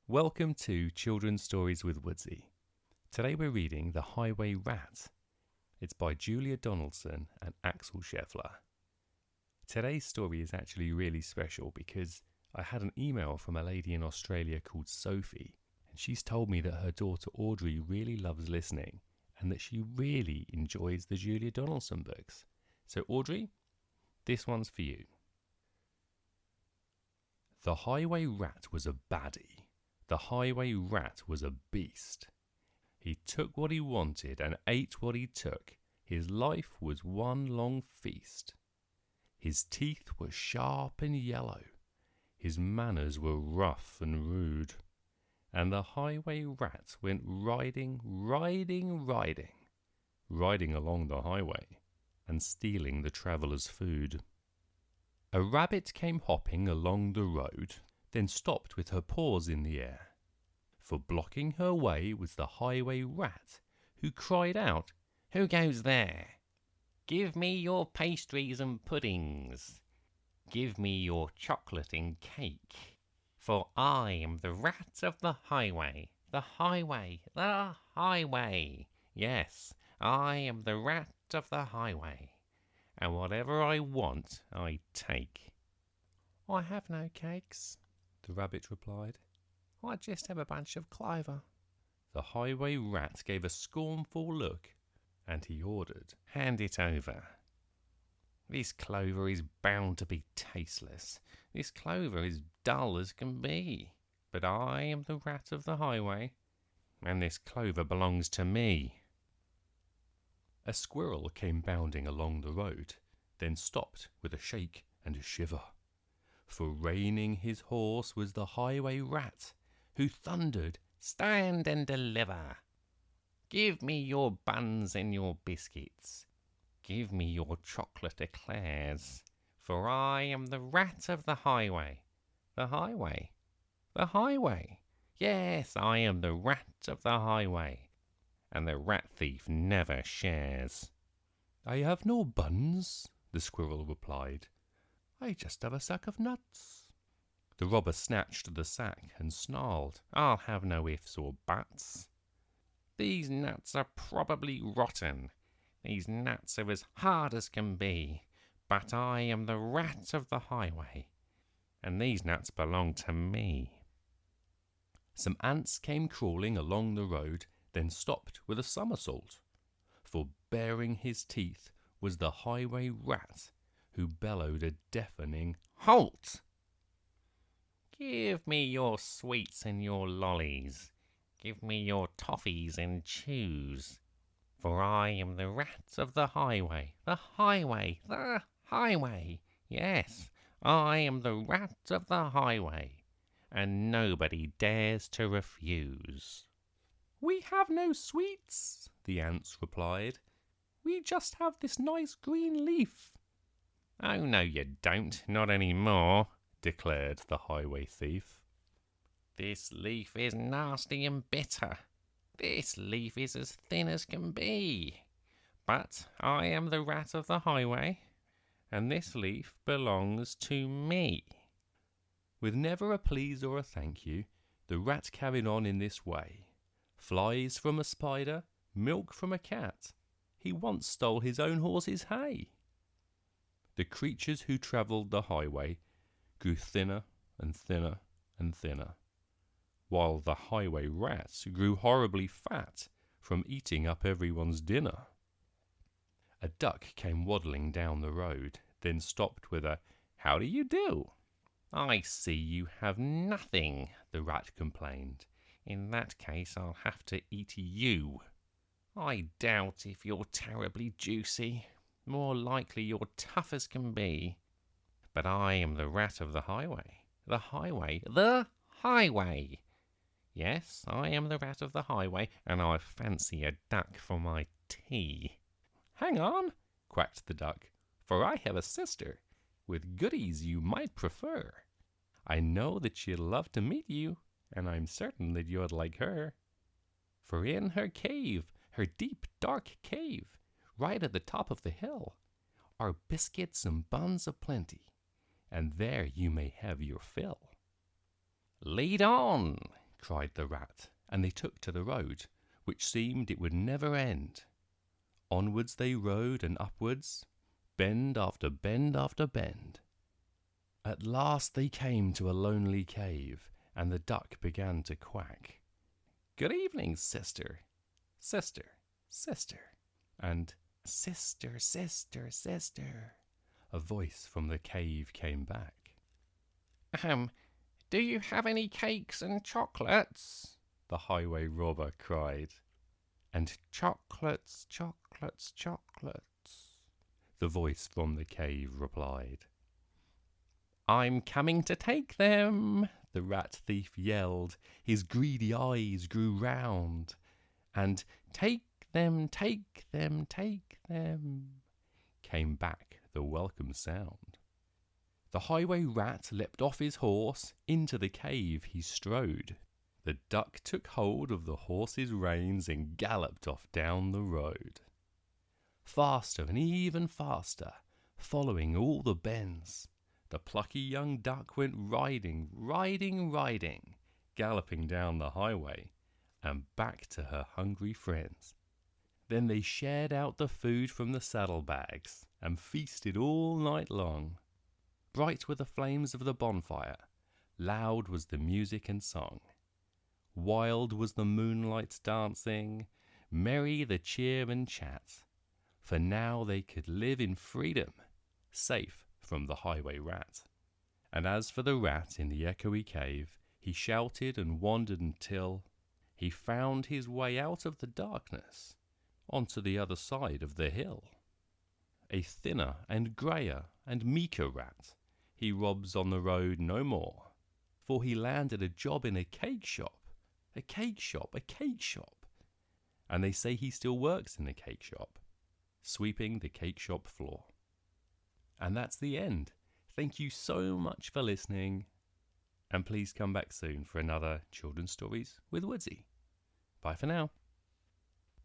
Welcome to Children's Stories with Woodsy. Today we're reading The Highway Rat. It's by Julia Donaldson and Axel Scheffler. Today's story is actually really special because I had an email from a lady in Australia called Sophie, and she's told me that her daughter Audrey really loves listening and that she really enjoys the Julia Donaldson books. So Audrey, this one's for you. The highway rat was a baddie. The highway rat was a beast. He took what he wanted and ate what he took. His life was one long feast. His teeth were sharp and yellow. His manners were rough and rude. And the highway rat went riding along the highway and stealing the traveller's food. A rabbit came hopping along the road, then stopped with her paws in the air. For blocking her way was the highway rat, who cried out, "Who goes there? Give me your pastries and puddings. Give me your chocolate and cake. For I am the rat of the highway, the highway, the highway. Yes, I am the rat of the highway. And whatever I want, I take." "I have no cakes," the rabbit replied. "I just have a bunch of clover." The highway rat gave a scornful look, and he ordered, "Hand it over. This clover is bound to be tasteless. This clover is dull as can be. But I am the rat of the highway, and this clover belongs to me." A squirrel came bounding along the road, then stopped with a shake and a shiver. For reining his horse was the highway rat, who thundered, "Stand and deliver. Give me your buns and your biscuits. Give me your chocolate eclairs. For I am the rat of the highway, the highway, the highway. Yes, I am the rat of the highway. And the rat thief never shares." "I have no buns," the squirrel replied. "I just have a sack of nuts." The robber snatched the sack and snarled, "I'll have no ifs or buts. These nuts are probably rotten. These nuts are as hard as can be. But I am the rat of the highway, and these nuts belong to me." Some ants came crawling along the road, then stopped with a somersault. For baring his teeth was the highway rat, who bellowed a deafening "Halt! Give me your sweets and your lollies. Give me your toffees and chews. For I am the rat of the highway, the highway, the highway. Yes, I am the rat of the highway, and nobody dares to refuse." "We have no sweets," the ants replied. "We just have this nice green leaf." "Oh, no, you don't, not any more," declared the highway thief. "This leaf is nasty and bitter. This leaf is as thin as can be. But I am the rat of the highway, and this leaf belongs to me." With never a please or a thank you, the rat carried on in this way. Flies from a spider, milk from a cat. He once stole his own horse's hay. The creatures who travelled the highway grew thinner and thinner and thinner, while the highway rats grew horribly fat from eating up everyone's dinner. A duck came waddling down the road, then stopped with a "How do you do?" "I see you have nothing," the rat complained. "In that case, I'll have to eat you. I doubt if you're terribly juicy. More likely you're tough as can be. But I am the rat of the highway, the highway, the highway. Yes, I am the rat of the highway, and I fancy a duck for my tea." "Hang on," quacked the duck, "for I have a sister with goodies you might prefer. I know that she'd love to meet you, and I'm certain that you'd like her. For in her cave, her deep, dark cave, right at the top of the hill, are biscuits and buns aplenty, and there you may have your fill." "Lead on," cried the rat, and they took to the road, which seemed it would never end. Onwards they rode and upwards, bend after bend after bend. At last they came to a lonely cave, and the duck began to quack. "Good evening, sister, sister, sister," and "Sister, sister, sister," a voice from the cave came back. Do you have any cakes and chocolates?" the highway robber cried. And "Chocolates, chocolates, chocolates," the voice from the cave replied. "I'm coming to take them," the rat thief yelled. His greedy eyes grew round. And "Take them, take them, take them," came back the welcome sound. The highway rat leapt off his horse, into the cave he strode. The duck took hold of the horse's reins and galloped off down the road. Faster and even faster, following all the bends, the plucky young duck went riding, riding, riding, galloping down the highway and back to her hungry friends. Then they shared out the food from the saddlebags and feasted all night long. Bright were the flames of the bonfire, loud was the music and song. Wild was the moonlight's dancing, merry the cheer and chat, for now they could live in freedom, safe from the highway rat. And as for the rat in the echoey cave, he shouted and wandered until he found his way out of the darkness onto the other side of the hill. A thinner and greyer and meeker rat, he robs on the road no more, for he landed a job in a cake shop, a cake shop, a cake shop. And they say he still works in the cake shop, sweeping the cake shop floor. And that's the end. Thank you so much for listening, and please come back soon for another Children's Stories with Woodsy. Bye for now.